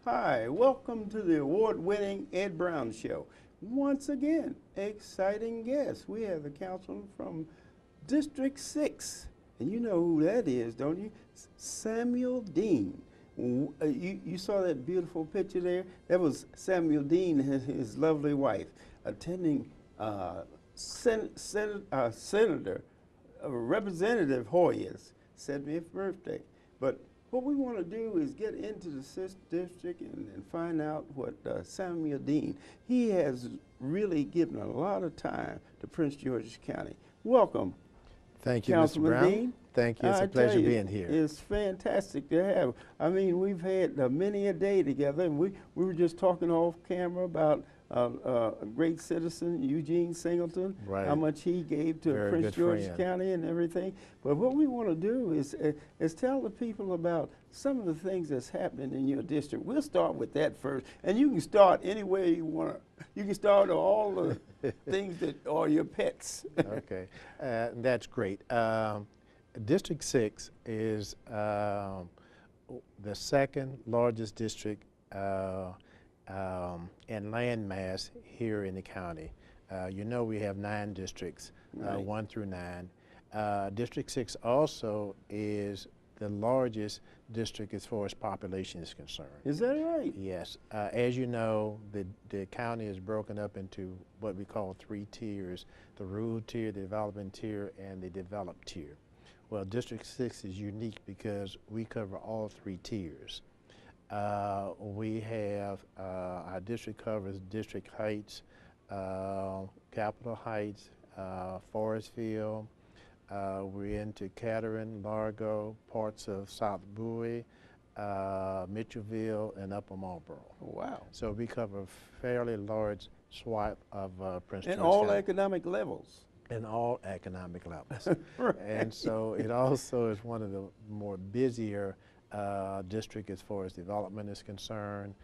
Hi, welcome to the award-winning Ed Brown Show. Once again, exciting guests. We have the councilman from District 6, and you know who that is, don't you? Samuel Dean. You saw that beautiful picture there? That was Samuel Dean and his lovely wife attending Senator Representative Hoyer's 70th birthday. But what we want to do is get into the 6th district and find out what Samuel Dean, he has really given a lot of time to Prince George's County. Welcome. Thank you, Councilman Mr. Brown. Dean. Thank you. It's a pleasure being here. It's fantastic to have. I mean, we've had many a day together, and we were just talking off camera about a great citizen, Eugene Singleton, right. How much he gave to Prince George's County and everything. But what we want to do is tell the people about some of the things that's happening in your district. We'll start with that first, and you can start anywhere you want to. You can start all the things that are your pets. Okay, that's great. District 6 is the second largest district in land mass here in the county. You know we have 9 districts, right. 1 through 9. District 6 also is the largest district as far as population is concerned. Is that right? Yes. As you know, the county is broken up into what we call 3 tiers: the rural tier, the development tier, and the developed tier. Well, District 6 is unique because we cover all 3 tiers. We have, our district covers District Heights, Capitol Heights, Forestville. We're into Kettering, Largo, parts of South Bowie, Mitchellville, and Upper Marlboro. Wow. So we cover a fairly large swath of Prince George County. And all County. economic levels. In all economic levels. Right. And so it also is one of the more busier district as far as development is concerned.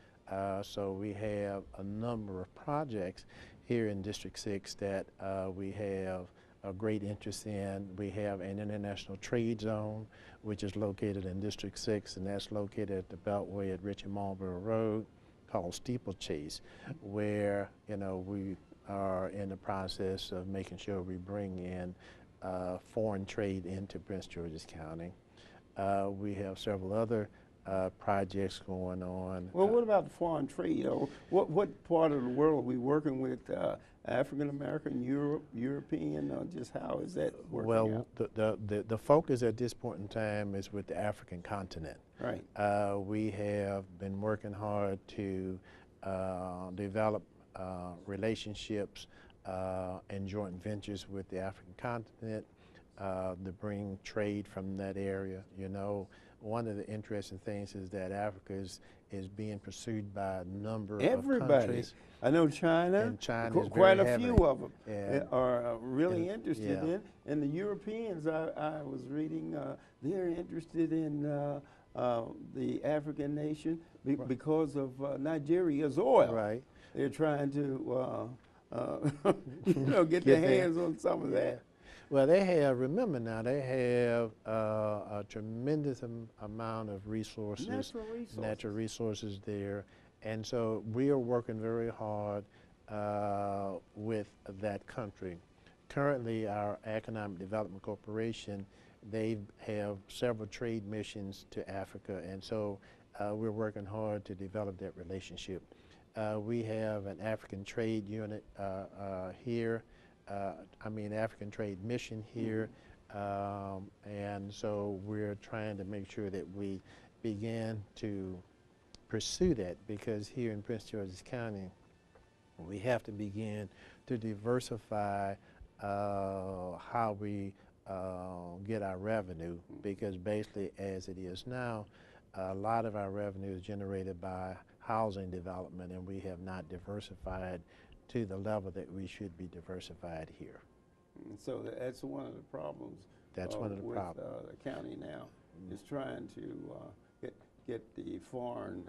So we have a number of projects here in District 6 that we have a great interest in. We have an international trade zone, which is located in District 6, and that's located at the Beltway at Richard Marlboro Road, called Steeplechase, where we are in the process of making sure we bring in foreign trade into Prince George's County. We have several other projects going on. Well, what about the foreign trade? What part of the world are we working with? African American, European, or just how is that working out? The focus at this point in time is with the African continent. Right. We have been working hard to develop relationships and joint ventures with the African continent to bring trade from that area. You know, one of the interesting things is that Africa is being pursued by a number of countries. I know China, and China is quite very a heavy. few of them are really interested yeah. in. And the Europeans, I was reading, they're interested in the African nation because of Nigeria's oil. Right. They're trying to, get their hands on some of that. Well, they have, remember now, they have a tremendous amount of resources, natural resources there. And so we are working very hard with that country. Currently, our Economic Development Corporation, they have several trade missions to Africa, and so we're working hard to develop that relationship. We have an African trade unit here, African trade mission here, and so we're trying to make sure that we begin to pursue that, because here in Prince George's County, we have to begin to diversify how we get our revenue, because basically as it is now, a lot of our revenue is generated by housing development, and we have not diversified to the level that we should be diversified here. So that's one of the problems. That's one of the problems. The county now is trying to get the foreign.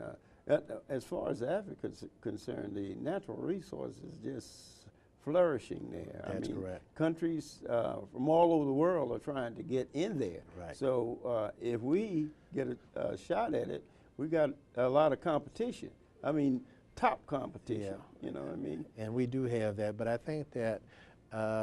As far as Africa is concerned, the natural resources just flourishing there. That's correct. Countries from all over the world are trying to get in there. Right. So if we get a shot at it, we got a lot of competition. I mean, top competition. You know what I mean? And we do have that, but I think that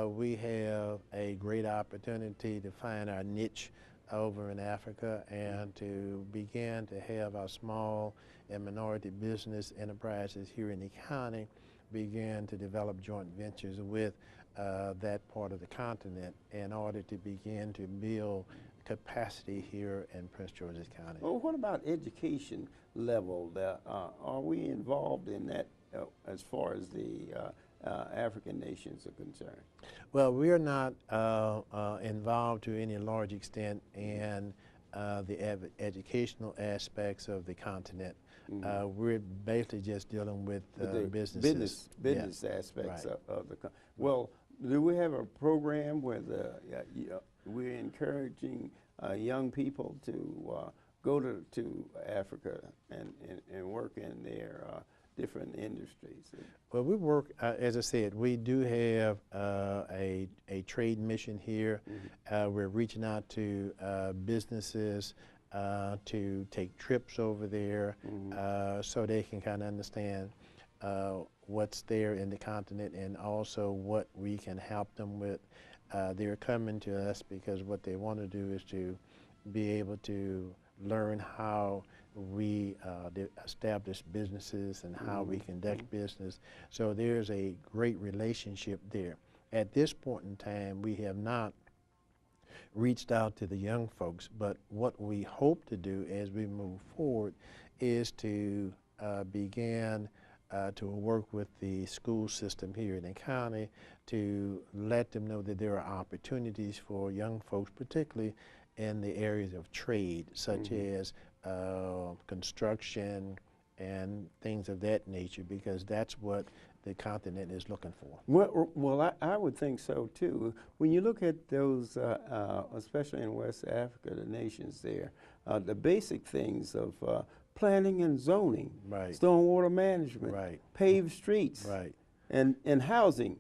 we have a great opportunity to find our niche over in Africa and to begin to have our small and minority business enterprises here in the county begin to develop joint ventures with that part of the continent in order to begin to build capacity here in Prince George's County. Well, what about education level? Are we involved in that as far as the African nations are concerned? Well, we are not involved to any large extent in the educational aspects of the continent. We're basically just dealing with businesses. Business aspects of the country. Well, do we have a program where we're encouraging young people to go to Africa and work in their different industries? Well, we work, as I said, we do have a trade mission here. We're reaching out to businesses to take trips over there so they can kind of understand what's there in the continent and also what we can help them with. They're coming to us because what they want to do is to be able to learn how we establish businesses and how we conduct business. So there's a great relationship there. At this point in time, we have not reached out to the young folks, but what we hope to do as we move forward is to begin to work with the school system here in the county to let them know that there are opportunities for young folks, particularly in the areas of trade, such as construction and things of that nature, because that's what the continent is looking for. Well, I would think so too. When you look at those, especially in West Africa, the nations there, the basic things of planning and zoning, stormwater management, paved streets, and housing,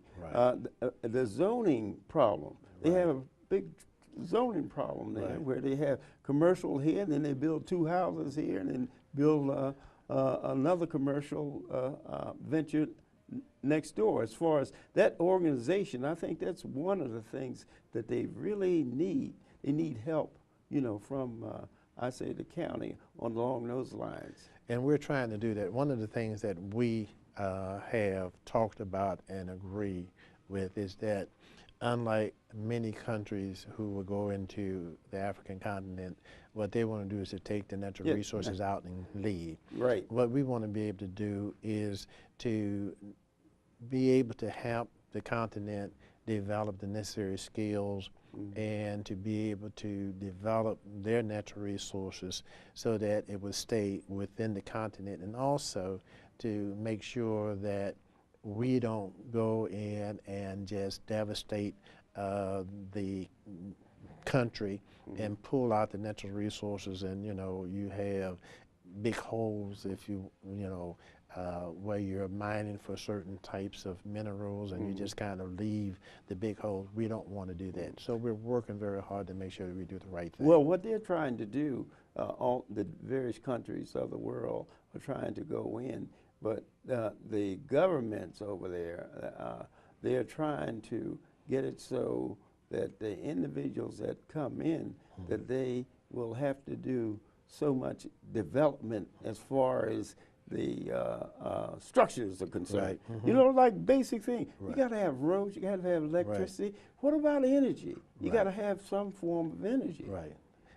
the zoning problem. They have a big zoning problem there where they have commercial here, and then they build 2 houses here, and then build another commercial venture next door. As far as that organization, I think that's one of the things that they really need. They need help, you know, from I say the county along those lines. And we're trying to do that. One of the things that we have talked about and agree with is that unlike many countries who will go into the African continent, what they want to do is to take the natural resources out and leave. What we want to be able to do is to be able to help the continent develop the necessary skills and to be able to develop their natural resources so that it would stay within the continent, and also to make sure that we don't go in and just devastate the country and pull out the natural resources, and you know, you have big holes if you know where you're mining for certain types of minerals and you just kind of leave the big holes. We don't want to do that. So we're working very hard to make sure that we do the right thing. Well, what they're trying to do, all the various countries of the world are trying to go in, but the governments over there, they're trying to get it so that the individuals that come in, that they will have to do so much development as far as the structures are concerned. You know, like basic things. You got to have roads, you got to have electricity. What about energy? You got to have some form of energy.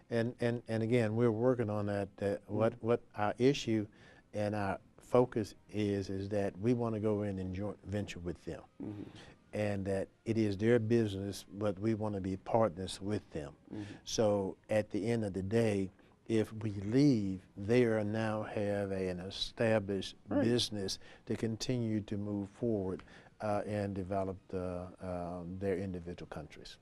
And again, we're working on that. What our issue and our focus is that we want to go in and joint venture with them. And that it is their business, but we want to be partners with them. So at the end of the day, if we leave, they are now have an established business to continue to move forward and develop their individual countries.